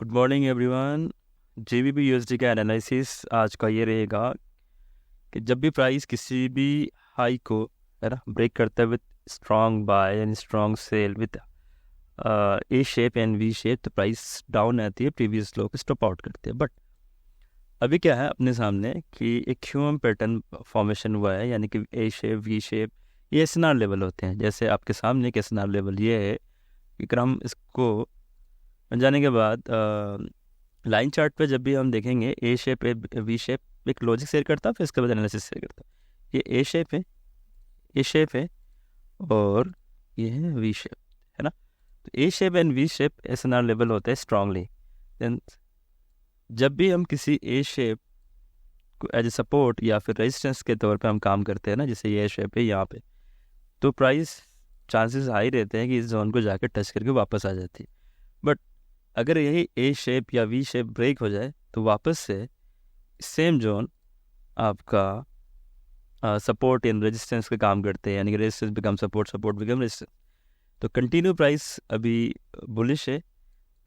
Good morning everyone. GBP USD का analysis आज का ये रहेगा कि जब भी प्राइस किसी भी हाई को है ना ब्रेक करता है with strong bye and strong cell with A shape and V shape, तो प्राइस डाउन आती है, प्रीवियस लो को स्टॉप आउट करती है। बट अभी क्या है अपने सामने कि एक ह्यूमन पैटर्न फॉर्मेशन हुआ है, यानी कि ए शेप वी शेप, ये एसएनआर लेवल होते हैं। जैसे आपके सामने एक एसएनआर लेवल ये है कि अगर हम इसको जाने के बाद लाइन चार्ट पे जब भी हम देखेंगे ए शेप वी शेप एक लॉजिक शेयर करता है, फिर इसके बाद एनालिसिस शेयर करता है। ये ए शेप है, ये शेप है और ये है वी शेप, है ना। तो A shape and V shape SNR level होते हैं स्ट्रांगली। देन जब भी हम किसी ए शेप को एज ए सपोर्ट या फिर रेजिस्टेंस के तौर पे हम काम करते हैं ना, जैसे ये शेप है यहाँ पे, तो प्राइस चांसेस हाई रहते हैं कि इस जोन को जाकर टच करके वापस आ जाती है। बट अगर यही ए शेप या वी शेप ब्रेक हो जाए तो वापस से सेम जोन आपका सपोर्ट इन रेजिस्टेंस का काम करते हैं, यानी कि resistance become support, support become resistance. तो कंटिन्यू प्राइस अभी बुलिश है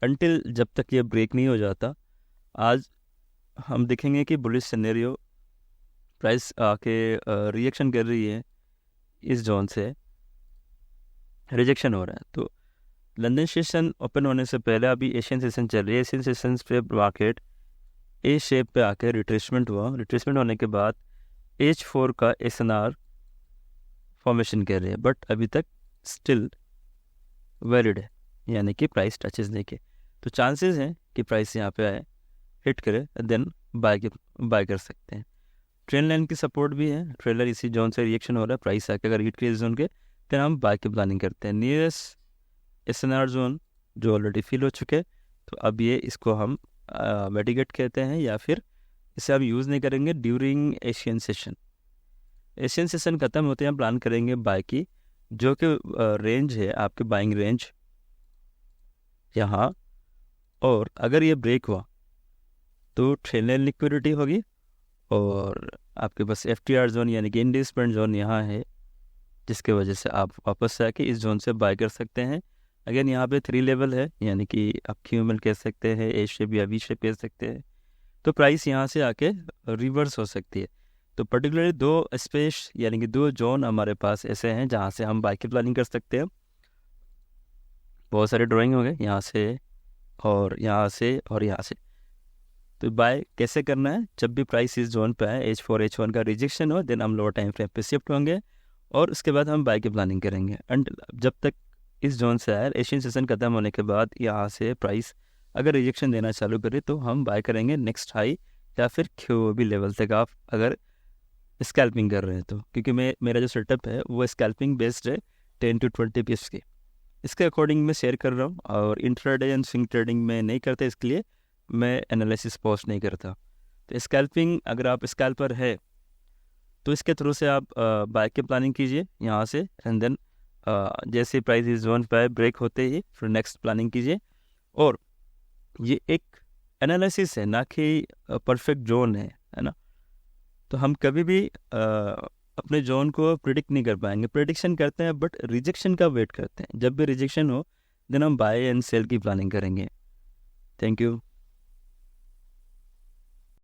अंटिल जब तक ये ब्रेक नहीं हो जाता। आज हम देखेंगे कि बुलिश सिनेरियो प्राइस आके रिएक्शन कर रही है, इस जोन से रिजेक्शन हो रहा है। तो लंदन सेशन ओपन होने से पहले अभी एशियन सेशन चल रही है, एशियन सेशन पे मार्केट ए शेप पे आकर रिट्रेसमेंट हुआ। रिट्रेसमेंट होने के बाद H4 का एसएनआर फॉर्मेशन कर रहे हैं, बट अभी तक स्टिल वैलिड है, यानी कि प्राइस टचेस नहीं किए। तो चांसेस हैं कि प्राइस यहाँ पे आए, हिट करे, देन बाय कर सकते हैं। ट्रेंड लाइन की सपोर्ट भी है, ट्रेलर इसी जोन से रिएक्शन हो रहा है, प्राइस आके अगर हिट करे इस जोन के, देन हम बाय की प्लानिंग करते हैं। नियरेस्ट एसएनआर जोन जो ऑलरेडी फिल हो चुके, तो अब ये इसको हम मेडिकेट कहते हैं, या फिर इसे हम यूज़ नहीं करेंगे during Asian session. Asian session ख़त्म होते हैं हम प्लान करेंगे बाय की, जो कि रेंज है आपके बाइंग रेंज यहाँ। और अगर ये ब्रेक हुआ तो ट्रेल लिक्विडिटी होगी और आपके पास एफटीआर जोन यानी कि इंडिस्पेंड जोन यहाँ है, जिसके वजह से आप वापस से आके इस जोन से बाय कर सकते हैं। अगेन यहाँ पे 3 लेवल है, यानी कि आप क्यूएमएल कह सकते हैं, ए शेप या वी शेप कह सकते हैं। तो प्राइस यहाँ से आके रिवर्स हो सकती है। तो पर्टिकुलरली 2 स्पेस यानी कि 2 जोन हमारे पास ऐसे हैं जहाँ से हम बाय की प्लानिंग कर सकते हैं। बहुत सारे ड्राइंग हो गए, यहाँ से और यहाँ से और यहाँ से। तो बाय कैसे करना है, जब भी प्राइस इस जोन पे आए, H4 H1 का रिजेक्शन हो, देन हम लोअर टाइम फ्रेम पे शिफ्ट होंगे और उसके बाद हम बाय की प्लानिंग करेंगे। एंड जब तक इस जोन से आए, एशियन सेशन खत्म होने के बाद यहाँ से प्राइस अगर रिजेक्शन देना चालू करे तो हम बाय करेंगे नेक्स्ट हाई या फिर क्यूओबी लेवल तक, आप अगर स्कैल्पिंग कर रहे हैं तो। क्योंकि मेरा जो सेटअप है वो स्कैल्पिंग बेस्ड है 10 to 20 पिप्स की, इसके अकॉर्डिंग मैं शेयर कर रहा हूँ। और इंट्राडे एंड स्विंग ट्रेडिंग में नहीं करते, इसके लिए मैं एनालिसिस पोस्ट नहीं करता। तो स्कैल्पिंग अगर आप स्कैल्पर है तो इसके थ्रू से आप बाय की प्लानिंग कीजिए यहाँ से, एंड देन जैसे प्राइस इस जोन पर ब्रेक होते ही फिर नेक्स्ट प्लानिंग कीजिए। और ये एक एनालिसिस है, ना कि परफेक्ट जोन है ना। तो हम कभी भी अपने जोन को प्रिडिक्ट नहीं कर पाएंगे, प्रिडिक्शन करते हैं बट रिजेक्शन का वेट करते हैं। जब भी रिजेक्शन हो देन हम बाय एंड सेल की प्लानिंग करेंगे। Thank you.